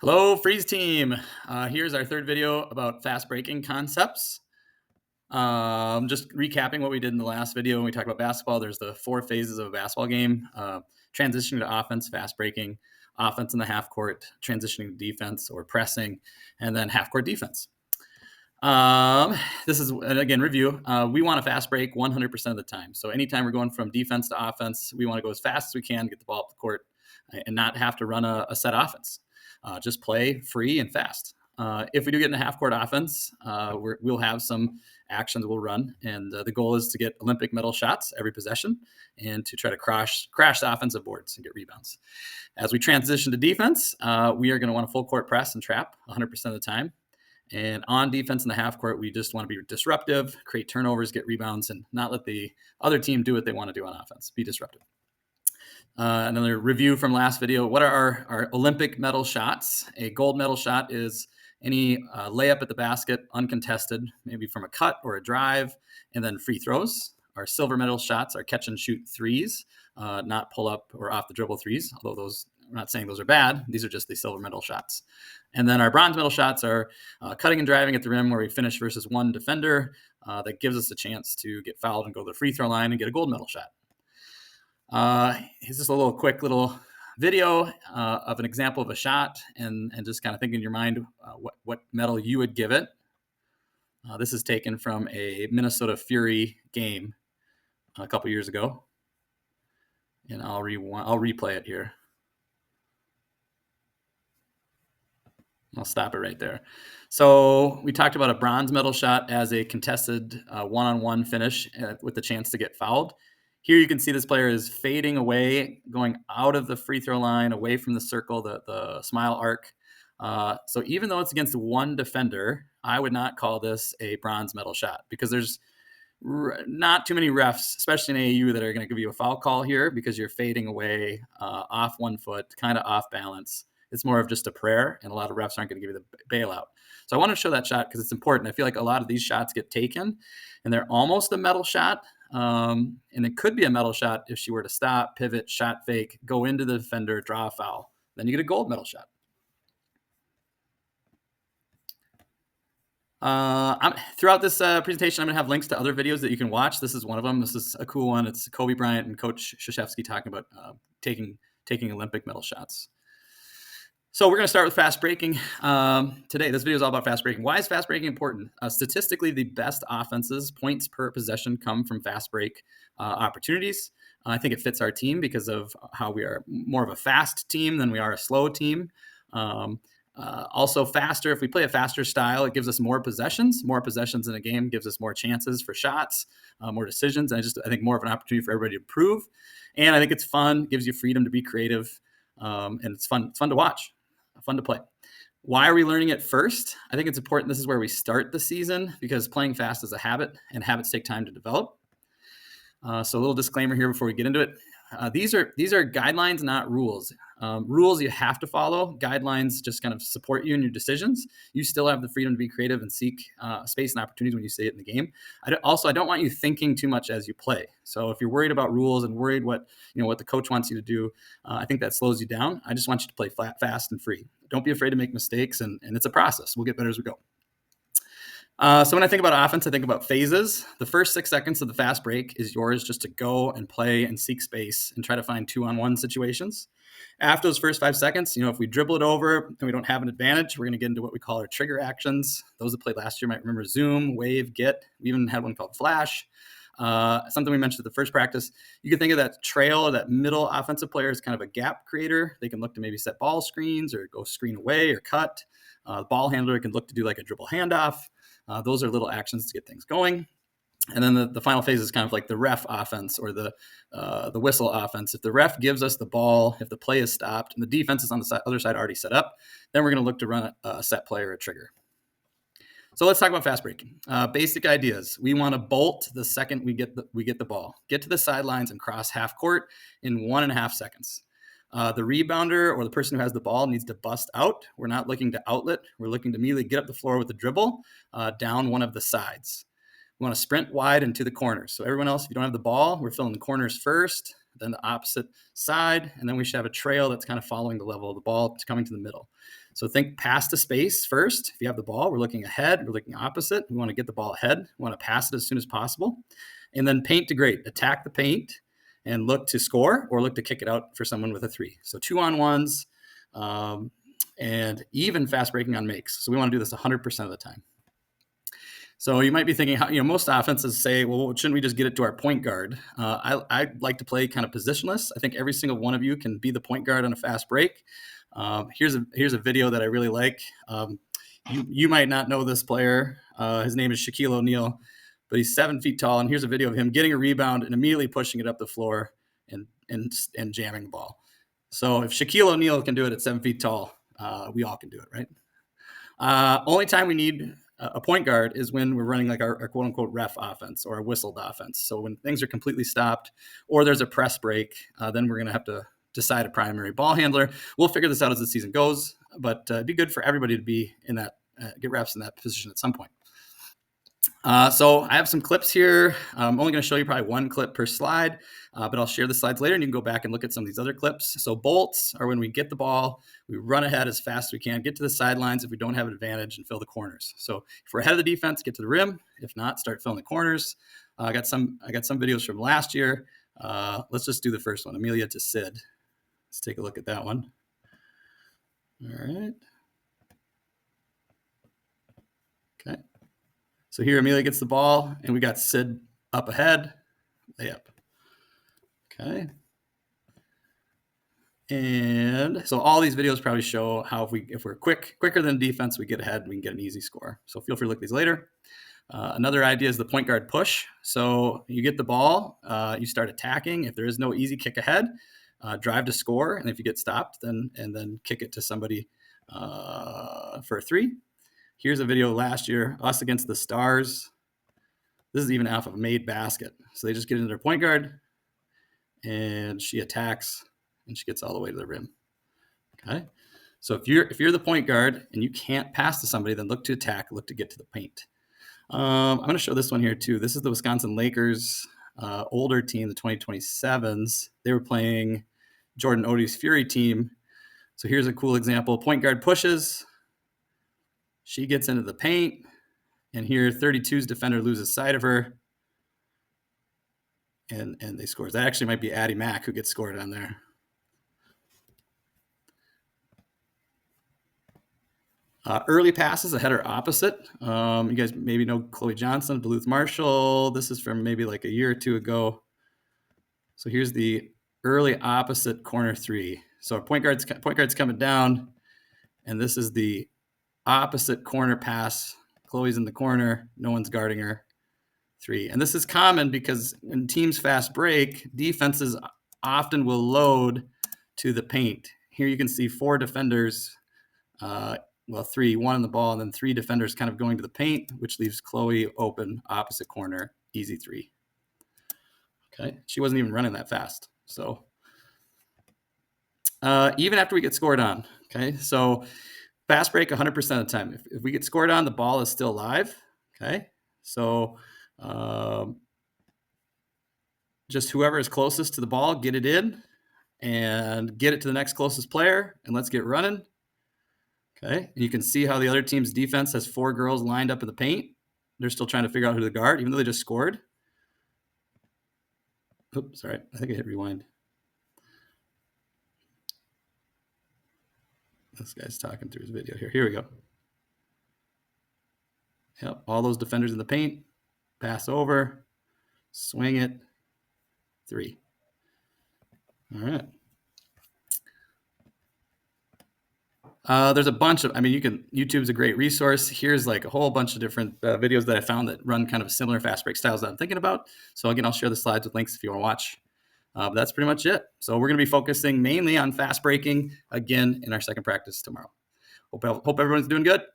Hello, Freeze Team. Here's our third video about fast breaking concepts. Just recapping what we did in the last video when we talked about basketball. There's the 4 phases of a basketball game: transitioning to offense, fast breaking, offense in the half court, transitioning to defense or pressing, and then half court defense. This is, again, review. We want a fast break 100% of the time. So anytime we're going from defense to offense, we want to go as fast as we can, get the ball up the court, and not have to run a set offense. Just play free and fast. If we do get in a half-court offense, we'll have some actions we'll run, and the goal is to get Olympic medal shots every possession and to try to crash the offensive boards and get rebounds. As we transition to defense, we are going to want a full-court press and trap 100% of the time. And on defense in the half court, we just want to be disruptive, create turnovers, get rebounds, and not let the other team do what they want to do on offense. Be disruptive. Another review from last video. What are our Olympic medal shots? A gold medal shot is any layup at the basket, uncontested, maybe from a cut or a drive, and then free throws. Our silver medal shots are catch and shoot threes, not pull up or off the dribble threes, although those, I'm not saying those are bad. These are just the silver medal shots. And then our bronze medal shots are cutting and driving at the rim where we finish versus one defender. That gives us a chance to get fouled and go to the free throw line and get a gold medal shot. Here's just a little quick little video of an example of a shot and just kind of think in your mind what medal you would give it. This is taken from a Minnesota Fury game a couple years ago. And I'll replay it here. I'll stop it right there. So we talked about a bronze medal shot as a contested one-on-one finish with the chance to get fouled. Here you can see this player is fading away, going out of the free throw line, away from the circle, the smile arc. So even though it's against one defender, I would not call this a bronze medal shot because there's not too many refs, especially in AAU, that are going to give you a foul call here because you're fading away off one foot, kind of off balance. It's more of just a prayer, and a lot of refs aren't going to give you the bailout. So I want to show that shot because it's important. I feel like a lot of these shots get taken, and they're almost a medal shot. And it could be a medal shot if she were to stop, pivot, shot fake, go into the defender, draw a foul. Then you get a gold medal shot. Throughout this presentation, I'm going to have links to other videos that you can watch. This is one of them. This is a cool one. It's Kobe Bryant and Coach Krzyzewski talking about taking Olympic medal shots. So we're going to start with fast breaking today. This video is all about fast breaking. Why is fast breaking important? Statistically, the best offenses, points per possession, come from fast break opportunities. I think it fits our team because of how we are more of a fast team than we are a slow team. Also faster, if we play a faster style, it gives us more possessions. More possessions in a game gives us more chances for shots, more decisions, and I think more of an opportunity for everybody to improve. And I think it's fun, gives you freedom to be creative, and it's fun to watch. Fun to play. Why are we learning it first? I think it's important. This is where we start the season because playing fast is a habit and habits take time to develop. So a little disclaimer here before we get into it. These are guidelines, not rules. Rules you have to follow. Guidelines just kind of support you in your decisions. You still have the freedom to be creative and seek space and opportunities when you see it in the game. I don't want you thinking too much as you play. So if you're worried about rules and worried what the coach wants you to do, I think that slows you down. I just want you to play fast and free. Don't be afraid to make mistakes, and it's a process. We'll get better as we go. So when I think about offense, I think about phases. The first 6 seconds of the fast break is yours just to go and play and seek space and try to find 2-on-1 situations. After those first 5 seconds, if we dribble it over and we don't have an advantage, we're going to get into what we call our trigger actions. Those that played last year might remember zoom, wave, get. We even had one called flash. Something we mentioned at the first practice. You can think of that trail or that middle offensive player as kind of a gap creator. They can look to maybe set ball screens or go screen away or cut. The ball handler can look to do like a dribble handoff. Those are little actions to get things going. And then the final phase is kind of like the ref offense or the whistle offense. If the ref gives us the ball, if the play is stopped, and the defense is on the other side already set up, then we're going to look to run a set play or a trigger. So let's talk about fast breaking. Basic ideas. We want to bolt the second we get the ball. Get to the sidelines and cross half court in 1.5 seconds. The rebounder or the person who has the ball needs to bust out. We're not looking to outlet. We're looking to immediately get up the floor with the dribble down one of the sides. We want to sprint wide into the corners. So everyone else, if you don't have the ball, we're filling the corners first. then the opposite side, and then we should have a trail that's kind of following the level of the ball coming to the middle. So think pass to space first. If you have the ball, we're looking ahead, we're looking opposite. We want to get the ball ahead. We want to pass it as soon as possible. And then paint to great. Attack the paint and look to score or look to kick it out for someone with a 3. So 2-on-1s and even fast breaking on makes. So we want to do this 100% of the time. So you might be thinking, most offenses say, well, shouldn't we just get it to our point guard? I like to play kind of positionless. I think every single one of you can be the point guard on a fast break. Here's a video that I really like. You might not know this player. His name is Shaquille O'Neal, but he's 7 feet tall. And here's a video of him getting a rebound and immediately pushing it up the floor and jamming the ball. So if Shaquille O'Neal can do it at 7 feet tall, we all can do it, right? Only time we need a point guard is when we're running like our quote unquote ref offense or a whistled offense. So when things are completely stopped or there's a press break, then we're going to have to decide a primary ball handler. We'll figure this out as the season goes, but it'd be good for everybody to be in that, get reps in that position at some point. So I have some clips here. I'm only going to show you probably one clip per slide, but I'll share the slides later and you can go back and look at some of these other clips. So bolts are when we get the ball, we run ahead as fast as we can, get to the sidelines if we don't have an advantage and fill the corners. So if we're ahead of the defense, get to the rim. If not, start filling the corners. I got some videos from last year. Let's just do the first one, Amelia to Sid. Let's take a look at that one. All right. Okay. So here Amelia gets the ball, and we got Sid up ahead, layup. Okay. And so all these videos probably show how if we're quicker than defense, we get ahead and we can get an easy score. So feel free to look at these later. Another idea is the point guard push. So you get the ball, you start attacking. If there is no easy kick ahead, drive to score. And if you get stopped, then kick it to somebody for a 3. Here's a video last year, us against the Stars. This is even off of a made basket. So they just get into their point guard, and she attacks, and she gets all the way to the rim. Okay. So if you're the point guard and you can't pass to somebody, then look to attack, look to get to the paint. I'm going to show this one here too. This is the Wisconsin Lakers older team, the 2027s. They were playing Jordan Odie's Fury team. So here's a cool example. Point guard pushes. She gets into the paint, and here 32's defender loses sight of her, and they scores. That actually might be Addie Mack who gets scored on there. Early passes ahead or opposite. You guys maybe know Chloe Johnson, Duluth Marshall. This is from maybe like a year or 2 ago. So here's the early opposite corner 3. So our point guard's coming down, and this is the opposite corner pass. Chloe's in the corner. No one's guarding her. 3. And this is common because when teams fast break, defenses often will load to the paint. Here you can see 4 defenders, 3, 1 on the ball, and then 3 defenders kind of going to the paint, which leaves Chloe open, opposite corner, easy 3. Okay, she wasn't even running that fast. So even after we get scored on, okay, so fast break 100% of the time. If we get scored on, the ball is still live. Okay, so just whoever is closest to the ball, get it in and get it to the next closest player, and let's get running. Okay, and you can see how the other team's defense has 4 girls lined up in the paint. They're still trying to figure out who to guard, even though they just scored. Oops, sorry, I think I hit rewind. This guy's talking through his video here. Here we go. Yep, all those defenders in the paint, pass over, swing it, 3. All right. There's a bunch of, YouTube's a great resource. Here's like a whole bunch of different videos that I found that run kind of similar fast break styles that I'm thinking about. So again, I'll share the slides with links if you want to watch. But that's pretty much it. So we're going to be focusing mainly on fast breaking again in our second practice tomorrow. Hope everyone's doing good.